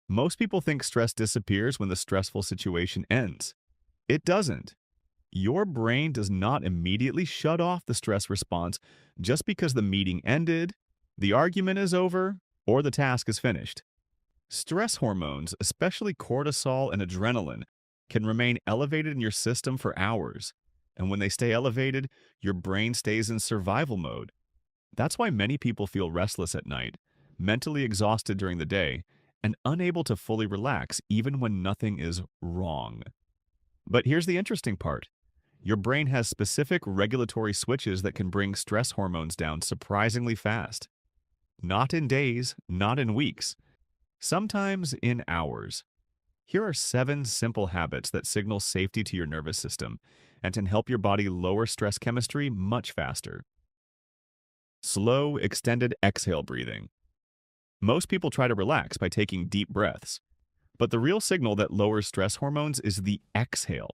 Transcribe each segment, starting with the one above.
Most people think stress disappears when the stressful situation ends. It doesn't. Your brain does not immediately shut off the stress response just because the meeting ended, the argument is over, or the task is finished. Stress hormones, especially cortisol and adrenaline, can remain elevated in your system for hours. And when they stay elevated, your brain stays in survival mode. That's why many people feel restless at night, mentally exhausted during the day, and unable to fully relax even when nothing is wrong. But here's the interesting part. Your brain has specific regulatory switches that can bring stress hormones down surprisingly fast. Not in days, not in weeks, sometimes in hours. Here are 7 simple habits that signal safety to your nervous system and can help your body lower stress chemistry much faster. Slow, extended exhale breathing. Most people try to relax by taking deep breaths, but the real signal that lowers stress hormones is the exhale.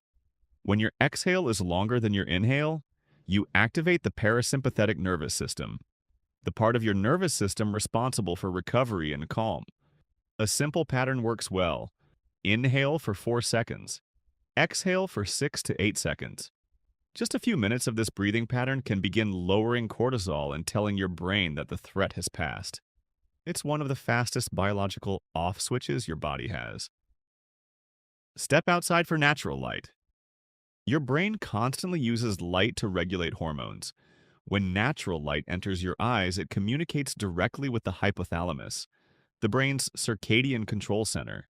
When your exhale is longer than your inhale, you activate the parasympathetic nervous system, the part of your nervous system responsible for recovery and calm. A simple pattern works well. Inhale for 4 seconds. Exhale for 6 to 8 seconds. Just a few minutes of this breathing pattern can begin lowering cortisol and telling your brain that the threat has passed. It's one of the fastest biological off switches your body has. Step outside for natural light. Your brain constantly uses light to regulate hormones. When natural light enters your eyes, it communicates directly with the hypothalamus, the brain's circadian control center.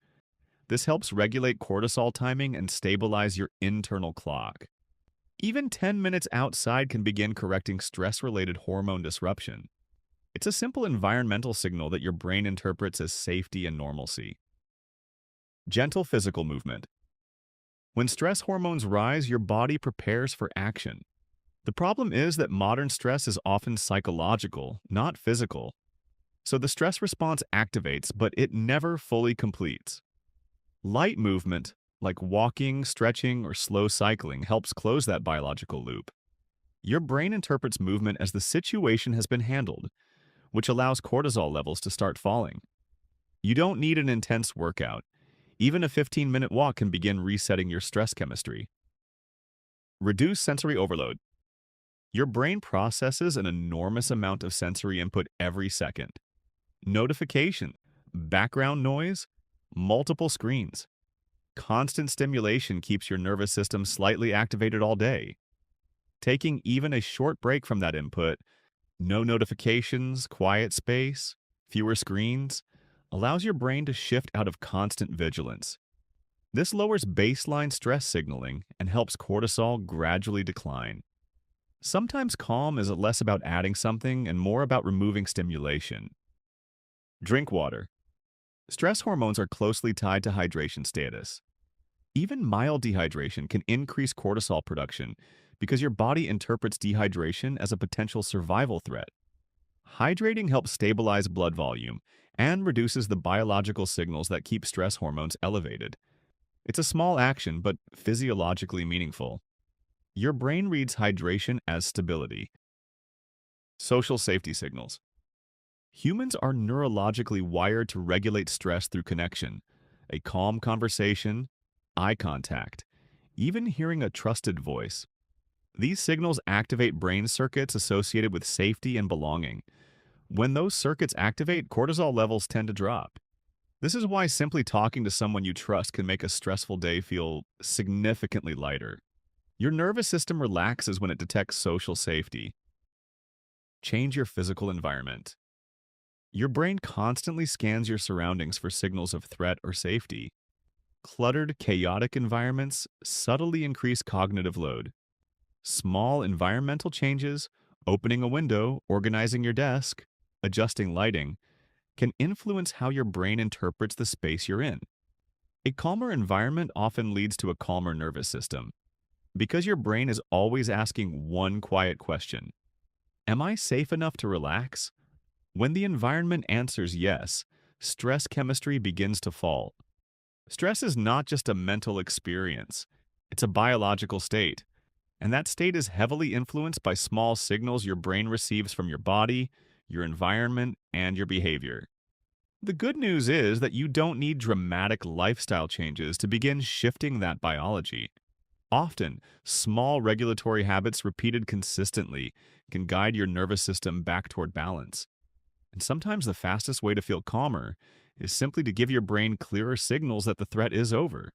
This helps regulate cortisol timing and stabilize your internal clock. Even 10 minutes outside can begin correcting stress-related hormone disruption. It's a simple environmental signal that your brain interprets as safety and normalcy. Gentle physical movement. When stress hormones rise, your body prepares for action. The problem is that modern stress is often psychological, not physical. So the stress response activates, but it never fully completes. Light movement, like walking, stretching, or slow cycling, helps close that biological loop. Your brain interprets movement as the situation has been handled, which allows cortisol levels to start falling. You don't need an intense workout. Even a 15-minute walk can begin resetting your stress chemistry. Reduce sensory overload. Your brain processes an enormous amount of sensory input every second. Notification, background noise, multiple screens. Constant stimulation keeps your nervous system slightly activated all day. Taking even a short break from that input, no notifications, quiet space, fewer screens, allows your brain to shift out of constant vigilance. This lowers baseline stress signaling and helps cortisol gradually decline. Sometimes calm is less about adding something and more about removing stimulation. Drink water. Stress hormones are closely tied to hydration status. Even mild dehydration can increase cortisol production because your body interprets dehydration as a potential survival threat. Hydrating helps stabilize blood volume and reduces the biological signals that keep stress hormones elevated. It's a small action, but physiologically meaningful. Your brain reads hydration as stability. Social safety signals. Humans are neurologically wired to regulate stress through connection. A calm conversation, eye contact, even hearing a trusted voice. These signals activate brain circuits associated with safety and belonging. When those circuits activate, cortisol levels tend to drop. This is why simply talking to someone you trust can make a stressful day feel significantly lighter. Your nervous system relaxes when it detects social safety. Change your physical environment. Your brain constantly scans your surroundings for signals of threat or safety. Cluttered, chaotic environments subtly increase cognitive load. Small environmental changes, opening a window, organizing your desk, adjusting lighting, can influence how your brain interprets the space you're in. A calmer environment often leads to a calmer nervous system, because your brain is always asking one quiet question. Am I safe enough to relax? When the environment answers yes, stress chemistry begins to fall. Stress is not just a mental experience, it's a biological state. And that state is heavily influenced by small signals your brain receives from your body, your environment, and your behavior. The good news is that you don't need dramatic lifestyle changes to begin shifting that biology. Often, small regulatory habits repeated consistently can guide your nervous system back toward balance. And sometimes the fastest way to feel calmer is simply to give your brain clearer signals that the threat is over.